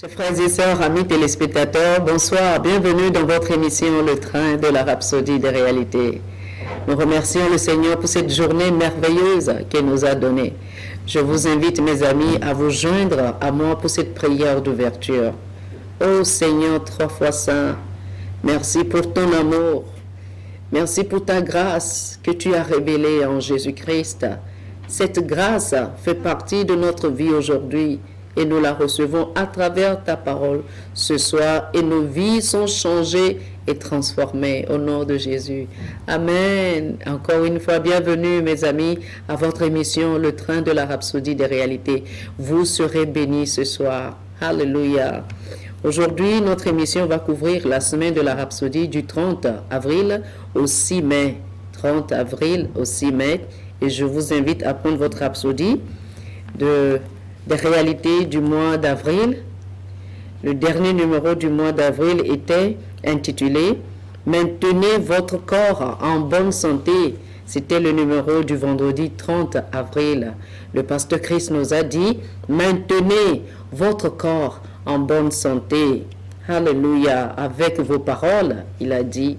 Chers frères et sœurs, amis téléspectateurs, bonsoir, bienvenue dans votre émission Le Train de la Rhapsodie des réalités. Nous remercions le Seigneur pour cette journée merveilleuse qu'il nous a donnée. Je vous invite, mes amis, à vous joindre à moi pour cette prière d'ouverture. Ô Seigneur, trois fois saint, merci pour ton amour. Merci pour ta grâce que tu as révélée en Jésus-Christ. Cette grâce fait partie de notre vie aujourd'hui et nous la recevons à travers ta parole ce soir et nos vies sont changées et transformées au nom de Jésus. Amen. Encore une fois, bienvenue mes amis à votre émission Le Train de la Rhapsodie des réalités. Vous serez bénis ce soir. Alléluia. Aujourd'hui, notre émission va couvrir la semaine de la Rhapsodie du 30 avril au 6 mai. 30 avril au 6 mai. Et je vous invite à prendre votre Rhapsodie des réalités du mois d'avril. Le dernier numéro du mois d'avril était intitulé « Maintenez votre corps en bonne santé ». C'était le numéro du vendredi 30 avril. Le pasteur Christ nous a dit « Maintenez votre corps en bonne santé ». Alléluia. Avec vos paroles, il a dit.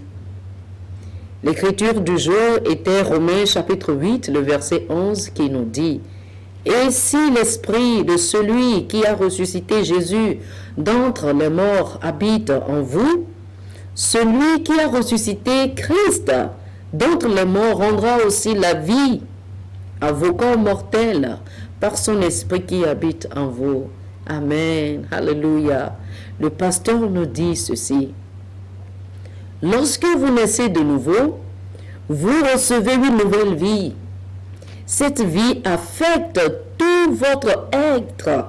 L'écriture du jour était Romains chapitre 8, le verset 11 qui nous dit « Et si l'esprit de celui qui a ressuscité Jésus d'entre les morts habite en vous, celui qui a ressuscité Christ d'entre les morts rendra aussi la vie à vos corps mortels par son esprit qui habite en vous. » Amen. Alléluia. Le pasteur nous dit ceci. Lorsque vous naissez de nouveau, vous recevez une nouvelle vie. Cette vie affecte tout votre être,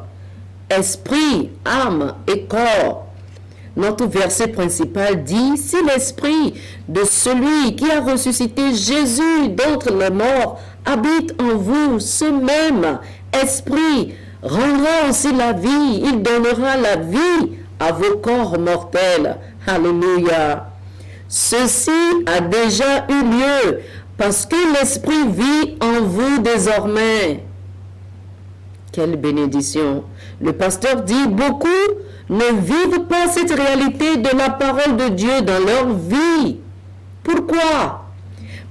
esprit, âme et corps. Notre verset principal dit, si l'esprit de celui qui a ressuscité Jésus d'entre les morts habite en vous, ce même esprit rendra aussi la vie, il donnera la vie à vos corps mortels. Alléluia. Ceci a déjà eu lieu parce que l'Esprit vit en vous désormais. Quelle bénédiction. Le pasteur dit, beaucoup ne vivent pas cette réalité de la parole de Dieu dans leur vie. Pourquoi?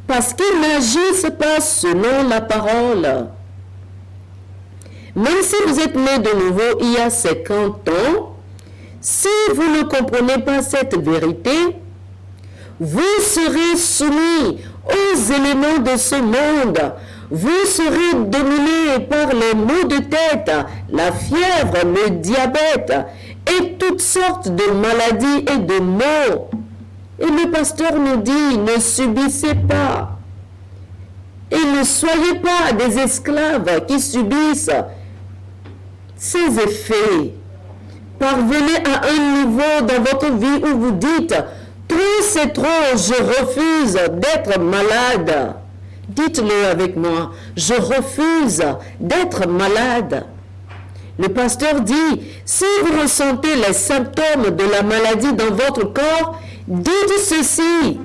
Parce qu'ils n'agissent pas selon la parole. Même si vous êtes né de nouveau il y a 50 ans, si vous ne comprenez pas cette vérité, vous serez soumis aux éléments de ce monde. Vous serez dominé par les maux de tête, la fièvre, le diabète et toutes sortes de maladies et de maux. Et le pasteur nous dit, ne subissez pas et ne soyez pas des esclaves qui subissent ces effets. Parvenez à un niveau dans votre vie où vous dites, trop c'est trop, je refuse d'être malade. Dites-le avec moi, je refuse d'être malade. Le pasteur dit, si vous ressentez les symptômes de la maladie dans votre corps, dites ceci,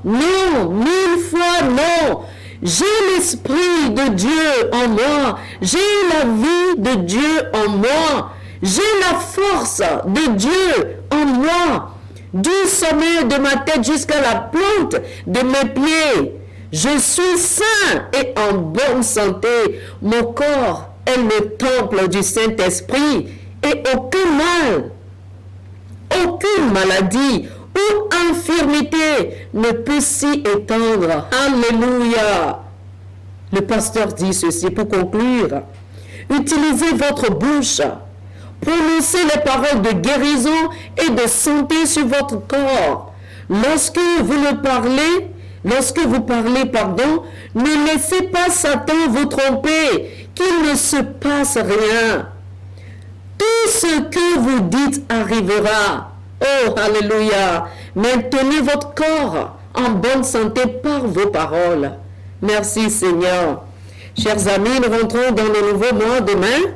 non, 1000 fois non. J'ai l'Esprit de Dieu en moi, j'ai la vie de Dieu en moi, j'ai la force de Dieu en moi. Du sommet de ma tête jusqu'à la plante de mes pieds. Je suis sain et en bonne santé. Mon corps est le temple du Saint-Esprit et aucun mal, aucune maladie ou infirmité ne peut s'y étendre. Alléluia. Le pasteur dit ceci pour conclure. Utilisez votre bouche. Prononcez les paroles de guérison et de santé sur votre corps. Lorsque vous parlez, ne laissez pas Satan vous tromper, qu'il ne se passe rien. Tout ce que vous dites arrivera. Oh, alléluia. Maintenez votre corps en bonne santé par vos paroles. Merci Seigneur. Chers amis, nous rentrons dans le nouveau mois demain,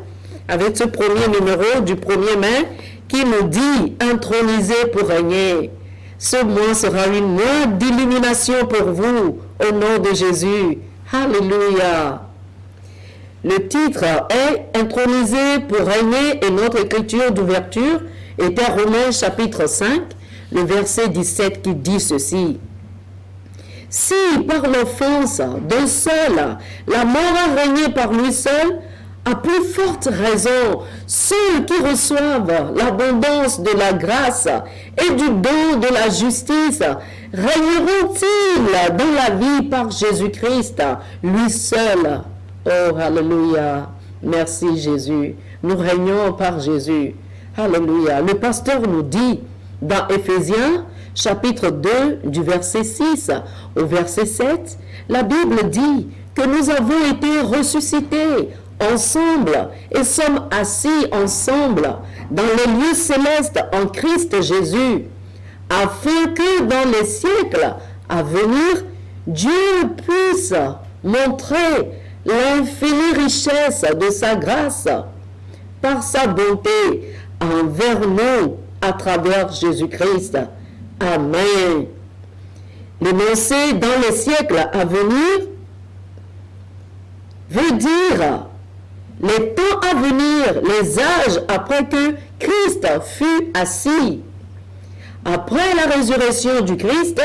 avec ce premier numéro du 1er mai qui nous dit « Intronisé pour régner ». Ce mois sera une mois d'illumination pour vous, au nom de Jésus. Alléluia. Le titre est intronisé pour régner et notre écriture d'ouverture était Romains chapitre 5, le verset 17 qui dit ceci. Si par l'offense d'un seul, la mort a régné par lui seul, à plus forte raison, ceux qui reçoivent l'abondance de la grâce et du don de la justice régneront-ils dans la vie par Jésus-Christ, lui seul. Oh, alléluia. Merci Jésus. Nous régnons par Jésus. Alléluia. Le pasteur nous dit dans Éphésiens chapitre 2 du verset 6 au verset 7, la Bible dit que nous avons été ressuscités ensemble et sommes assis ensemble dans les lieux célestes en Christ Jésus, afin que dans les siècles à venir, Dieu puisse montrer l'infinie richesse de sa grâce par sa bonté envers nous à travers Jésus-Christ. Amen. L'énoncé dans les siècles à venir veut dire les temps à venir, les âges après que Christ fut assis. Après la résurrection du Christ,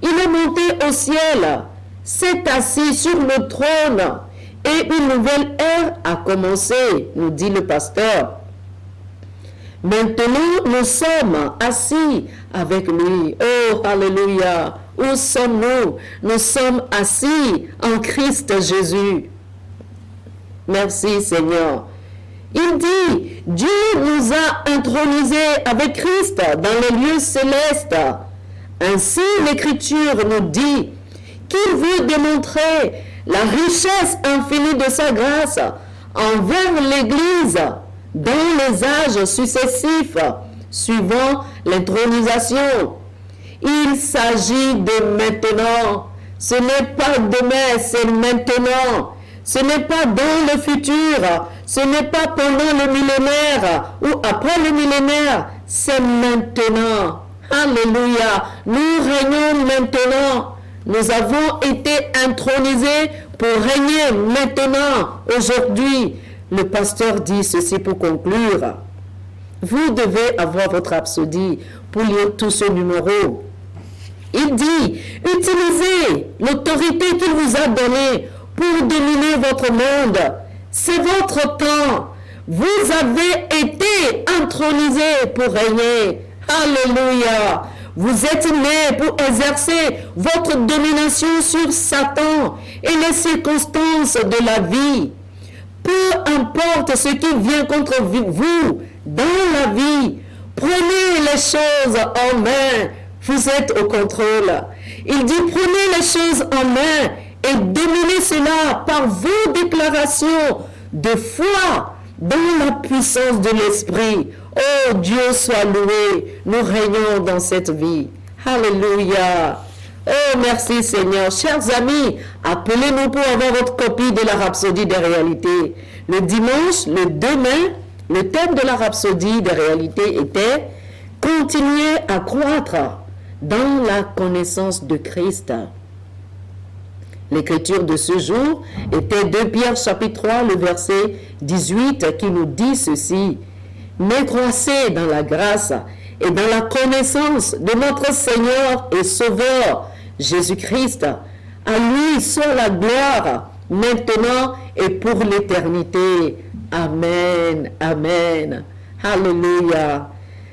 il est monté au ciel, s'est assis sur le trône et une nouvelle ère a commencé, nous dit le pasteur. Maintenant, nous sommes assis avec lui. Oh, alléluia. Où sommes-nous? Nous sommes assis en Christ Jésus. Merci Seigneur. Il dit, Dieu nous a intronisés avec Christ dans les lieux célestes. Ainsi, l'Écriture nous dit qu'il veut démontrer la richesse infinie de sa grâce envers l'Église dans les âges successifs, suivant l'intronisation. Il s'agit de maintenant. Ce n'est pas demain, c'est maintenant. Ce n'est pas dans le futur. Ce n'est pas pendant le millénaire ou après le millénaire. C'est maintenant. Alléluia. Nous régnons maintenant. Nous avons été intronisés pour régner maintenant, aujourd'hui. Le pasteur dit ceci pour conclure. Vous devez avoir votre rhapsodie pour lire tout ce numéro. Il dit, utilisez l'autorité qu'il vous a donnée pour dominer votre monde. C'est votre temps. Vous avez été intronisés pour régner. Alléluia. Vous êtes nés pour exercer votre domination sur Satan et les circonstances de la vie. Peu importe ce qui vient contre vous dans la vie, prenez les choses en main. Vous êtes au contrôle. Il dit, prenez les choses en main et dominez cela par vos déclarations de foi dans la puissance de l'Esprit. Oh, Dieu soit loué. Nous régnons dans cette vie. Alléluia. Oh, merci Seigneur. Chers amis, appelez-nous pour avoir votre copie de la Rhapsodie des réalités. Le dimanche, le 2 mai, le thème de la Rhapsodie des réalités était « Continuer à croître dans la connaissance de Christ ». L'écriture de ce jour était 2 Pierre chapitre 3, le verset 18 qui nous dit ceci. « Mais croissez dans la grâce et dans la connaissance de notre Seigneur et Sauveur, Jésus-Christ. À lui soit la gloire, maintenant et pour l'éternité. Amen. Amen. Alléluia. »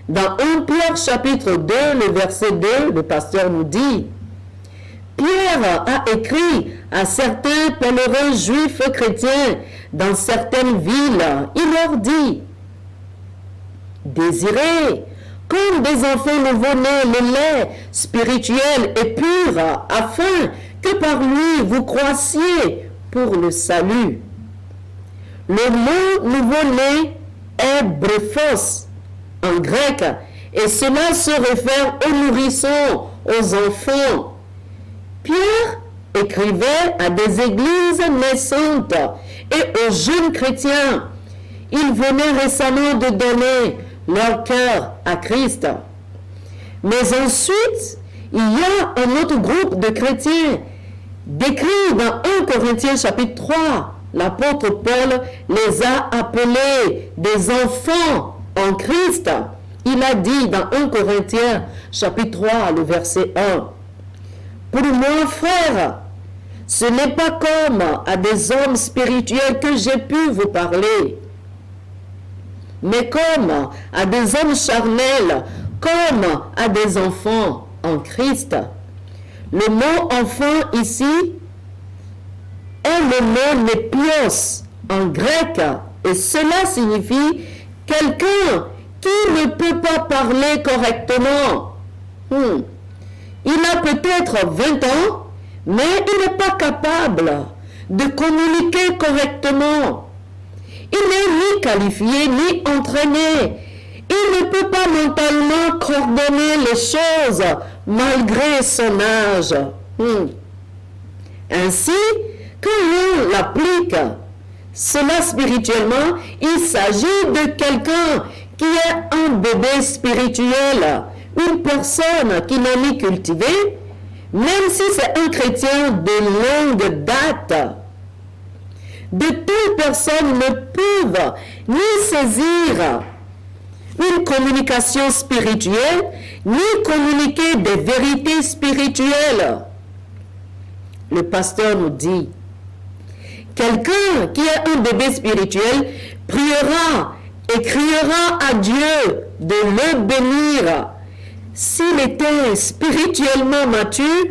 Dans 1 Pierre chapitre 2, le verset 2, le pasteur nous dit, Pierre a écrit à certains pèlerins juifs chrétiens dans certaines villes. Il leur dit, désirez, comme des enfants nouveau-nés, le lait spirituel et pur, afin que par lui vous croissiez pour le salut. Le mot nouveau-né est brephos en grec, et cela se réfère aux nourrissons, aux enfants. Pierre écrivait à des églises naissantes et aux jeunes chrétiens. Ils venaient récemment de donner leur cœur à Christ. Mais ensuite, il y a un autre groupe de chrétiens décrit dans 1 Corinthiens chapitre 3 l'apôtre Paul les a appelés des enfants en Christ. Il a dit dans 1 Corinthiens chapitre 3, le verset 1, « Pour moi, frère, ce n'est pas comme à des hommes spirituels que j'ai pu vous parler, mais comme à des hommes charnels, comme à des enfants en Christ. » Le mot « enfant » ici est le mot « népios » en grec, et cela signifie quelqu'un qui ne peut pas parler correctement. Il a peut-être 20 ans, mais il n'est pas capable de communiquer correctement. Il n'est ni qualifié ni entraîné. Il ne peut pas mentalement coordonner les choses malgré son âge. Ainsi, quand on l'applique, cela spirituellement, il s'agit de quelqu'un qui est un bébé spirituel, une personne qui n'est ni cultivée, même si c'est un chrétien de longue date. De telles personnes ne peuvent ni saisir une communication spirituelle, ni communiquer des vérités spirituelles. Le pasteur nous dit, quelqu'un qui est un bébé spirituel priera et criera à Dieu de le bénir. S'il était spirituellement mature,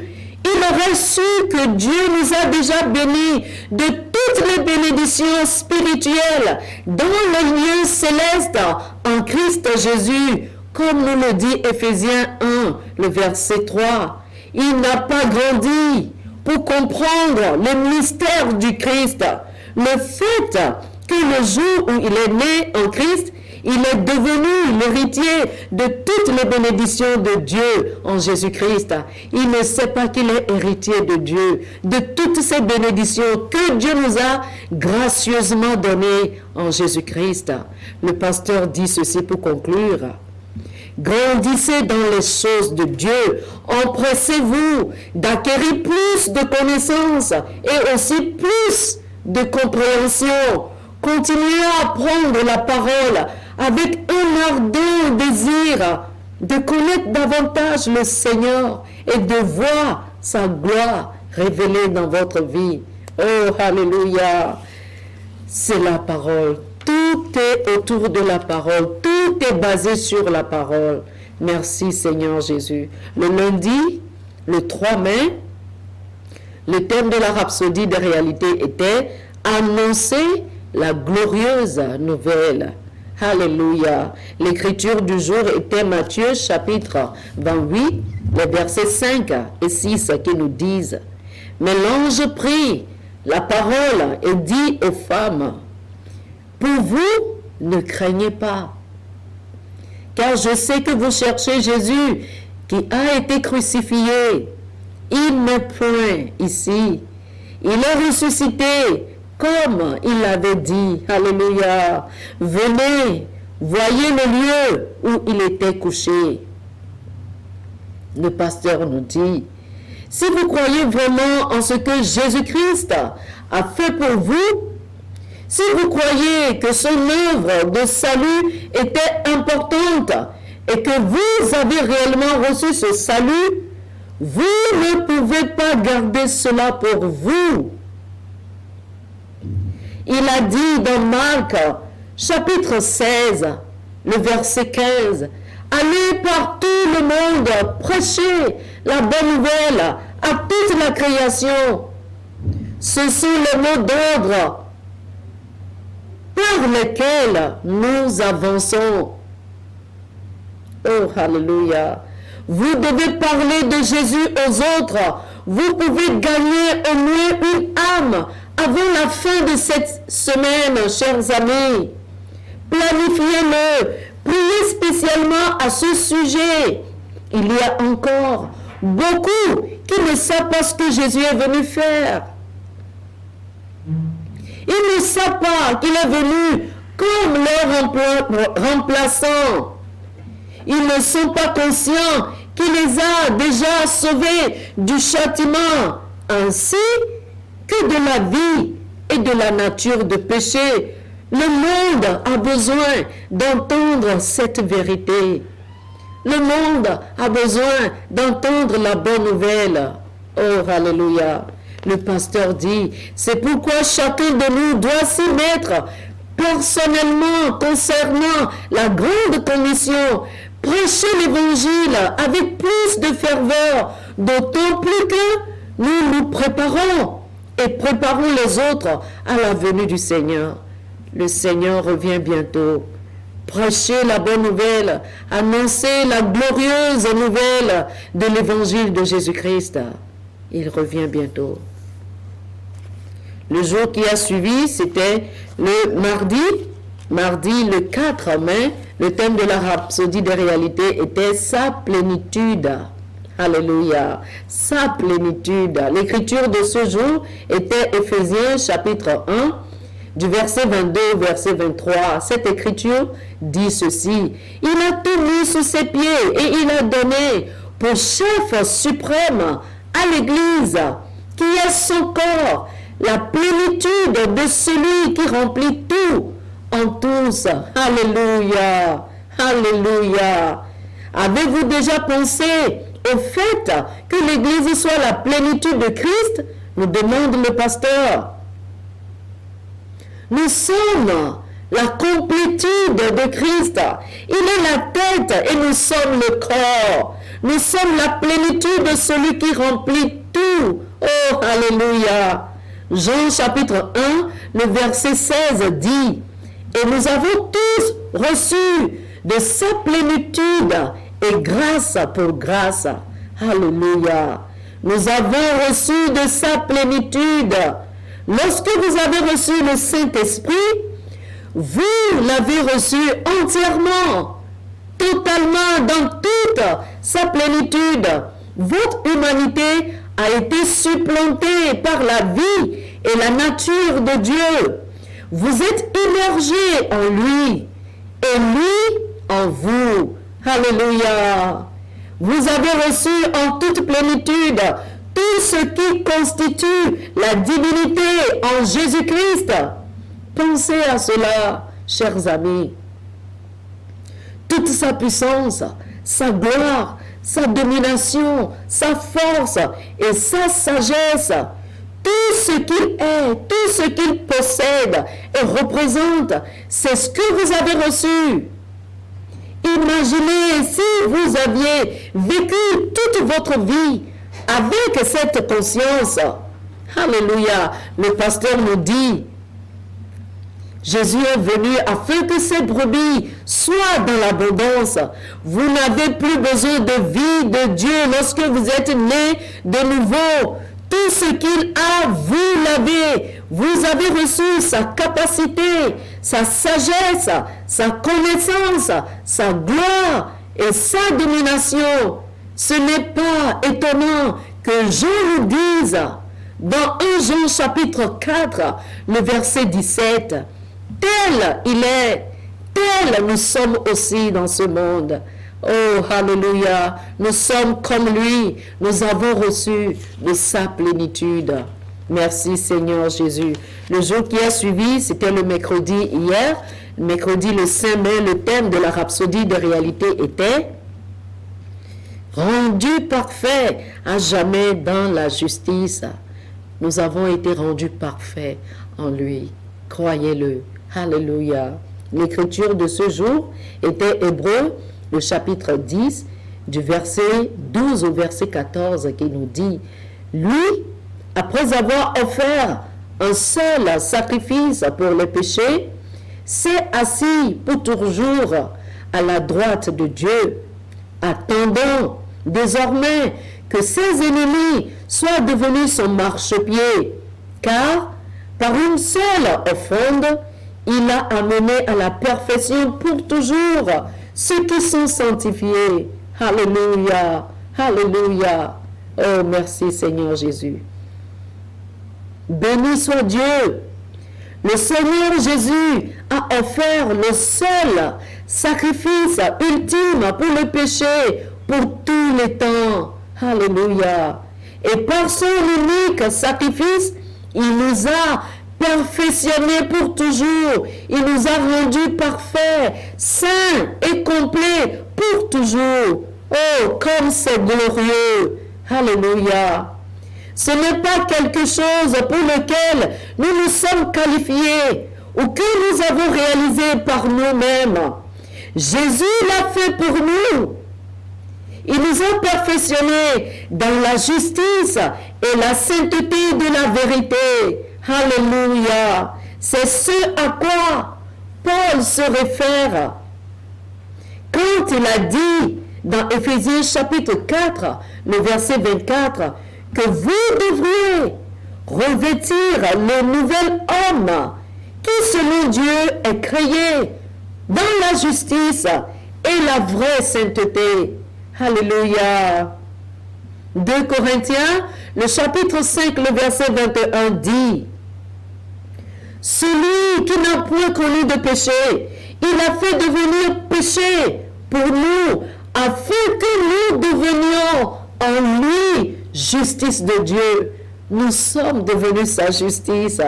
il aurait su que Dieu nous a déjà bénis de toutes les bénédictions spirituelles dans les lieux célestes en Christ Jésus, comme nous le dit Éphésiens 1, le verset 3. Il n'a pas grandi pour comprendre le mystère du Christ. Le fait que le jour où il est né en Christ, il est devenu l'héritier de toutes les bénédictions de Dieu en Jésus-Christ. Il ne sait pas qu'il est héritier de Dieu, de toutes ces bénédictions que Dieu nous a gracieusement données en Jésus-Christ. Le pasteur dit ceci pour conclure. Grandissez dans les choses de Dieu, empressez-vous d'acquérir plus de connaissances et aussi plus de compréhension. Continuez à apprendre la parole avec un ardent désir de connaître davantage le Seigneur et de voir sa gloire révélée dans votre vie. Oh, alléluia! C'est la parole. Tout est autour de la parole. Tout est basé sur la parole. Merci Seigneur Jésus. Le lundi, le 3 mai, le thème de la rhapsodie des réalités était « Annoncer la glorieuse nouvelle ». Alléluia. L'écriture du jour était Matthieu chapitre 28, les versets 5 et 6 qui nous disent « Mais l'ange prit la parole et dit aux femmes, « Pour vous, ne craignez pas, car je sais que vous cherchez Jésus qui a été crucifié. Il n'est point ici. Il est ressuscité, comme il l'avait dit. Alléluia. Venez, voyez le lieu où il était couché. » Le pasteur nous dit, si vous croyez vraiment en ce que Jésus-Christ a fait pour vous, si vous croyez que son œuvre de salut était importante et que vous avez réellement reçu ce salut, vous ne pouvez pas garder cela pour vous. Il a dit dans Marc, chapitre 16, le verset 15, « Allez par tout le monde, prêchez la bonne nouvelle à toute la création. » Ce sont les mots d'ordre par lesquels nous avançons. Oh, alléluia. Vous devez parler de Jésus aux autres. Vous pouvez gagner au moins une âme avant la fin de cette semaine, chers amis. Planifiez-le. Priez spécialement à ce sujet. Il y a encore beaucoup qui ne savent pas ce que Jésus est venu faire. Ils ne savent pas qu'il est venu comme leur remplaçant. Ils ne sont pas conscients qu'il les a déjà sauvés du châtiment, ainsi que de la vie et de la nature de péché. Le monde a besoin d'entendre cette vérité. Le monde a besoin d'entendre la bonne nouvelle. Oh, alléluia. Le pasteur dit, c'est pourquoi chacun de nous doit s'y mettre personnellement concernant la grande commission. Prêcher l'évangile avec plus de ferveur, d'autant plus que nous nous préparons et préparons les autres à la venue du Seigneur. Le Seigneur revient bientôt. Prêchez la bonne nouvelle, annoncez la glorieuse nouvelle de l'évangile de Jésus-Christ. Il revient bientôt. Le jour qui a suivi, c'était le mardi le 4 mai. Le thème de la rhapsodie des réalités était sa plénitude. Alléluia, sa plénitude. L'écriture de ce jour était Éphésiens chapitre 1, du verset 22 au verset 23. Cette écriture dit ceci: il a tout mis sous ses pieds et il a donné pour chef suprême à l'Église, qui est son corps, la plénitude de celui qui remplit tout en tous. Alléluia, alléluia. Avez-vous déjà pensé au fait que l'Église soit la plénitude de Christ? Nous demande le pasteur. Nous sommes la complétude de Christ. Il est la tête et nous sommes le corps. Nous sommes la plénitude de celui qui remplit tout. Oh, alléluia. Jean chapitre 1, le verset 16 dit: et nous avons tous reçu de sa plénitude et grâce pour grâce. Alléluia. Nous avons reçu de sa plénitude. Lorsque vous avez reçu le Saint-Esprit, vous l'avez reçu entièrement, totalement, dans toute sa plénitude. Votre humanité a été supplantée par la vie et la nature de Dieu. Vous êtes immergés en lui et lui en vous. Alléluia. Vous avez reçu en toute plénitude tout ce qui constitue la divinité en Jésus-Christ. Pensez à cela, chers amis. Toute sa puissance, sa gloire, sa domination, sa force et sa sagesse, tout ce qu'il est, tout ce qu'il possède et représente, c'est ce que vous avez reçu. Imaginez si vous aviez vécu toute votre vie avec cette conscience. Alléluia. Le pasteur nous dit, Jésus est venu afin que ces brebis soient dans l'abondance. Vous n'avez plus besoin de vie de Dieu lorsque vous êtes né de nouveau. Tout ce qu'il a, vous l'avez. Vous avez reçu sa capacité, sa sagesse, sa connaissance, sa gloire et sa domination. Ce n'est pas étonnant que Jean nous dise dans 1 Jean chapitre 4, le verset 17, tel il est, tel nous sommes aussi dans ce monde. Oh, alléluia, nous sommes comme lui, nous avons reçu de sa plénitude. Merci Seigneur Jésus. Le jour qui a suivi, c'était le mercredi hier, mercredi le 5 mai, le thème de la rhapsodie de réalité était rendu parfait à jamais dans la justice. Nous avons été rendus parfaits en lui. Croyez-le. Alléluia. L'écriture de ce jour était Hébreux, le chapitre 10, du verset 12 au verset 14, qui nous dit, lui, après avoir offert un seul sacrifice pour les péchés, s'est assis pour toujours à la droite de Dieu, attendant désormais que ses ennemis soient devenus son marchepied, car par une seule offrande, il a amené à la perfection pour toujours ceux qui sont sanctifiés. Alléluia, alléluia. Oh, merci Seigneur Jésus. Béni soit Dieu. Le Seigneur Jésus a offert le seul sacrifice ultime pour le péché pour tous les temps. Alléluia. Et par son unique sacrifice, il nous a perfectionnés pour toujours. Il nous a rendus parfaits, saints et complets pour toujours. Oh, comme c'est glorieux. Alléluia. Ce n'est pas quelque chose pour lequel nous nous sommes qualifiés ou que nous avons réalisé par nous-mêmes. Jésus l'a fait pour nous. Il nous a perfectionnés dans la justice et la sainteté de la vérité. Alléluia. C'est ce à quoi Paul se réfère quand il a dit dans Éphésiens chapitre 4, le verset 24, que vous devriez revêtir le nouvel homme qui, selon Dieu, est créé dans la justice et la vraie sainteté. Alléluia. 2 Corinthiens, le chapitre 5, le verset 21 dit, « Celui qui n'a point connu de péché, il a fait devenir péché pour nous, afin que nous devenions en lui justice de Dieu. » Nous sommes devenus sa justice.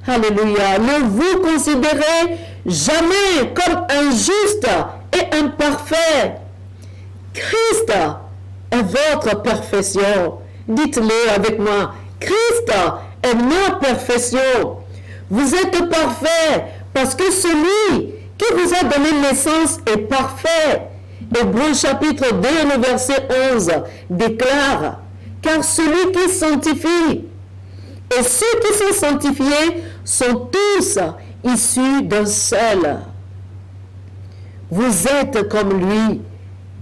Alléluia. Ne vous considérez jamais comme injuste et imparfait. Christ est votre perfection. Dites-le avec moi. Christ est ma perfection. Vous êtes parfait parce que celui qui vous a donné naissance est parfait. Hébreux chapitre 2, le verset 11 déclare, « Car celui qui sanctifie et ceux qui sont sanctifiés sont tous issus d'un seul. » Vous êtes comme lui.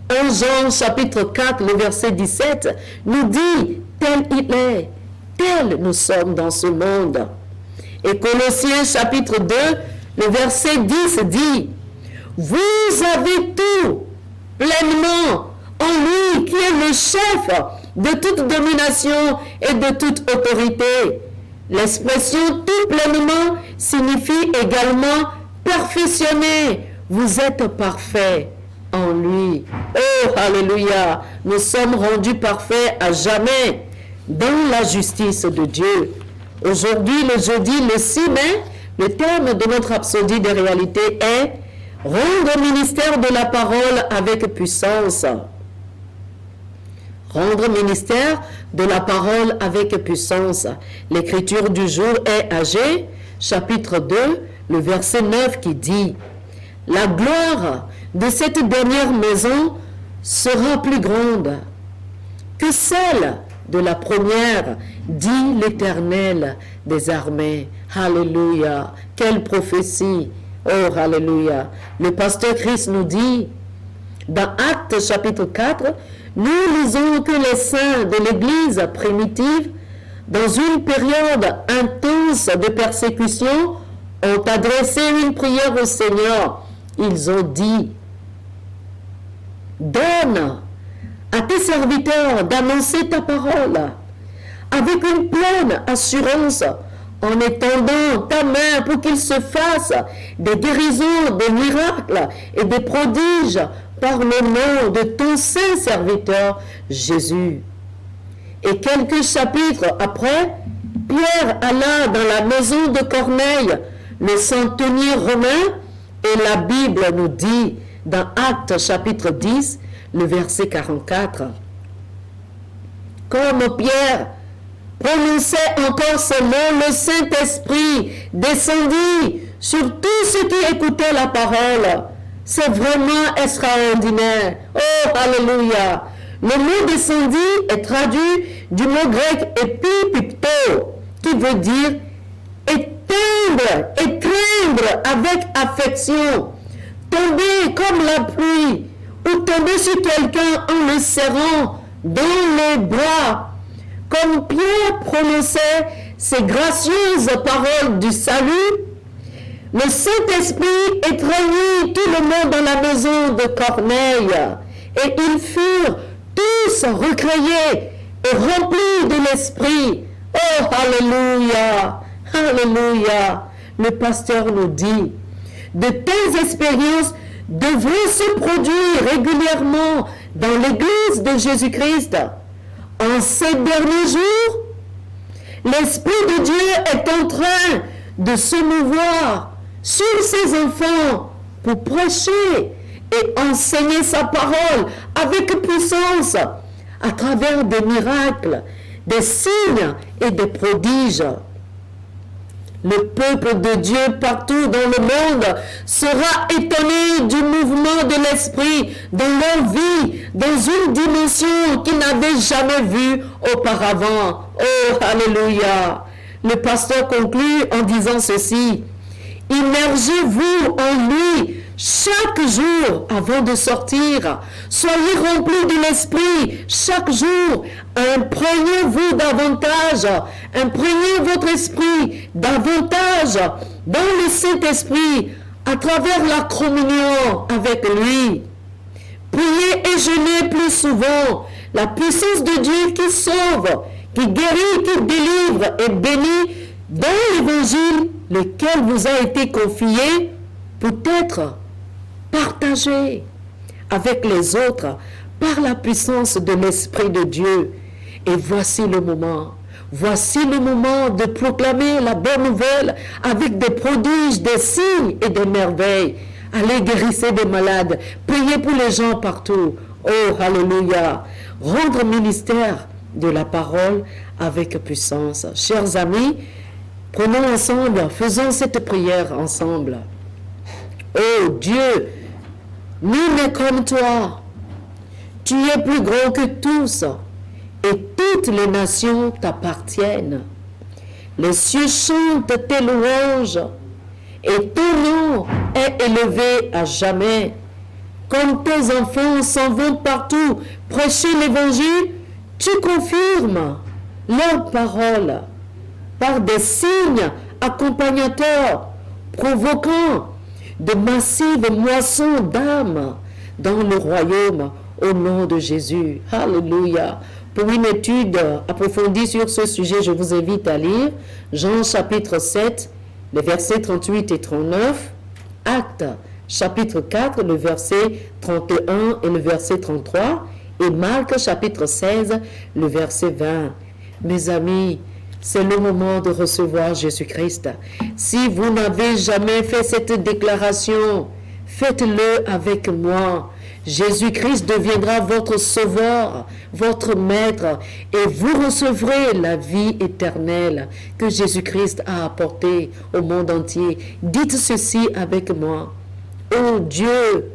1 Jean chapitre 4, le verset 17 nous dit, « Tel il est, tel nous sommes dans ce monde. » Et Colossiens chapitre 2, le verset 10 dit, « Vous avez tout pleinement en lui qui est le chef de toute domination et de toute autorité. » L'expression tout pleinement signifie également perfectionné. Vous êtes parfait en lui. Oh, alléluia. Nous sommes rendus parfaits à jamais dans la justice de Dieu. Aujourd'hui, le jeudi, le 6 mai, le thème de notre rhapsodie de réalité est « Rendre ministère de la parole avec puissance ». Rendre ministère de la parole avec puissance. L'écriture du jour est Agé, chapitre 2, le verset 9 qui dit « La gloire de cette dernière maison sera plus grande que celle de la première, dit l'Éternel des armées. » Alléluia. Quelle prophétie. Oh, alléluia. Le pasteur Christ nous dit, dans Actes chapitre 4, nous lisons que les saints de l'Église primitive, dans une période intense de persécution, ont adressé une prière au Seigneur. Ils ont dit, « Donne à tes serviteurs d'annoncer ta parole avec une pleine assurance en étendant ta main pour qu'il se fasse des guérisons, des miracles et des prodiges par le nom de ton saint serviteur Jésus. » Et quelques chapitres après, Pierre alla dans la maison de Corneille, le centenier romain, et la Bible nous dit dans Actes chapitre 10, le verset 44. Comme Pierre prononçait encore ce mot, le Saint-Esprit descendit sur tous ceux qui écoutaient la parole. C'est vraiment extraordinaire. Oh, alléluia. Le mot descendit est traduit du mot grec épipipto, qui veut dire étreindre avec affection, tomber comme la pluie, ou tomber sur quelqu'un en le serrant dans les bras. Comme Pierre prononçait ces gracieuses paroles du salut, le Saint-Esprit étreignit tout le monde dans la maison de Corneille, et ils furent tous recréés et remplis de l'Esprit. Oh, alléluia, alléluia. Le pasteur nous dit, de telles expériences devraient se produire régulièrement dans l'Église de Jésus-Christ. En ces derniers jours, l'Esprit de Dieu est en train de se mouvoir sur ses enfants pour prêcher et enseigner sa parole avec puissance à travers des miracles, des signes et des prodiges. Le peuple de Dieu partout dans le monde sera étonné du mouvement de l'Esprit dans leur vie, dans une dimension qu'ils n'avaient jamais vue auparavant. Oh, alléluia! Le pasteur conclut en disant ceci: immergez-vous en lui chaque jour avant de sortir. Soyez remplis de l'Esprit chaque jour. Imprégnez-vous davantage. Imprégnez votre esprit davantage dans le Saint-Esprit à travers la communion avec lui. Priez et jeûnez plus souvent. La puissance de Dieu qui sauve, qui guérit, qui délivre et bénit dans l'évangile lequel vous a été confié peut être partagé avec les autres par la puissance de l'Esprit de Dieu. Et voici le moment de proclamer la bonne nouvelle avec des prodiges, des signes et des merveilles. Allez, guérissez des malades, priez pour les gens partout. Oh, alléluia! Rendre ministère de la parole avec puissance. Chers amis, prenons ensemble, faisons cette prière ensemble. Oh Dieu, nul n'est comme toi. Tu es plus grand que tous et toutes les nations t'appartiennent. Les cieux chantent tes louanges et ton nom est élevé à jamais. Comme tes enfants s'en vont partout prêcher l'évangile, tu confirmes leurs paroles par des signes accompagnateurs provoquant de massives moissons d'âmes dans le royaume au nom de Jésus. Alléluia. Pour une étude approfondie sur ce sujet, je vous invite à lire Jean chapitre 7, les versets 38 et 39, Actes chapitre 4, le verset 31 et le verset 33, et Marc chapitre 16, le verset 20. Mes amis, c'est le moment de recevoir Jésus-Christ. Si vous n'avez jamais fait cette déclaration, faites-le avec moi. Jésus-Christ deviendra votre sauveur, votre maître, et vous recevrez la vie éternelle que Jésus-Christ a apportée au monde entier. Dites ceci avec moi. Oh Dieu,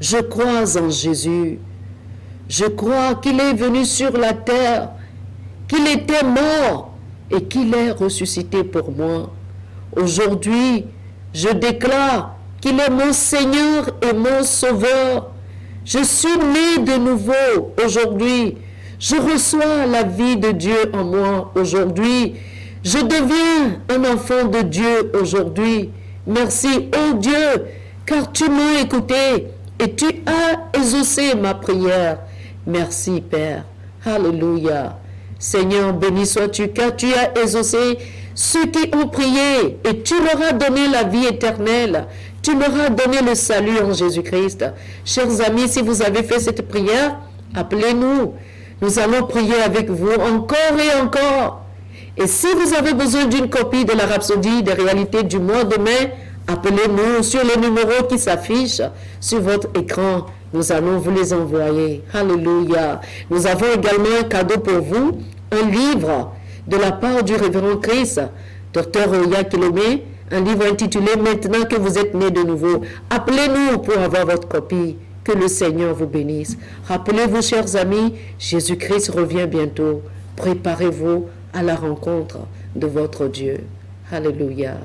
je crois en Jésus. Je crois qu'il est venu sur la terre, qu'il était mort et qu'il est ressuscité pour moi. Aujourd'hui, je déclare qu'il est mon Seigneur et mon Sauveur. Je suis né de nouveau aujourd'hui. Je reçois la vie de Dieu en moi aujourd'hui. Je deviens un enfant de Dieu aujourd'hui. Merci, oh Dieu, car tu m'as écouté et tu as exaucé ma prière. Merci, Père. Alléluia. Seigneur, béni sois-tu, car tu as exaucé ceux qui ont prié et tu leur as donné la vie éternelle. Tu leur as donné le salut en Jésus-Christ. Chers amis, si vous avez fait cette prière, appelez-nous. Nous allons prier avec vous encore et encore. Et si vous avez besoin d'une copie de la Rhapsodie des réalités du mois de mai, appelez-nous sur les numéros qui s'affichent sur votre écran. Nous allons vous les envoyer. Alléluia. Nous avons également un cadeau pour vous, un livre de la part du révérend Chris, Dr. Oya Kilomé, un livre intitulé « Maintenant que vous êtes nés de nouveau ». Appelez-nous pour avoir votre copie. Que le Seigneur vous bénisse. Rappelez-vous, chers amis, Jésus-Christ revient bientôt. Préparez-vous à la rencontre de votre Dieu. Alléluia.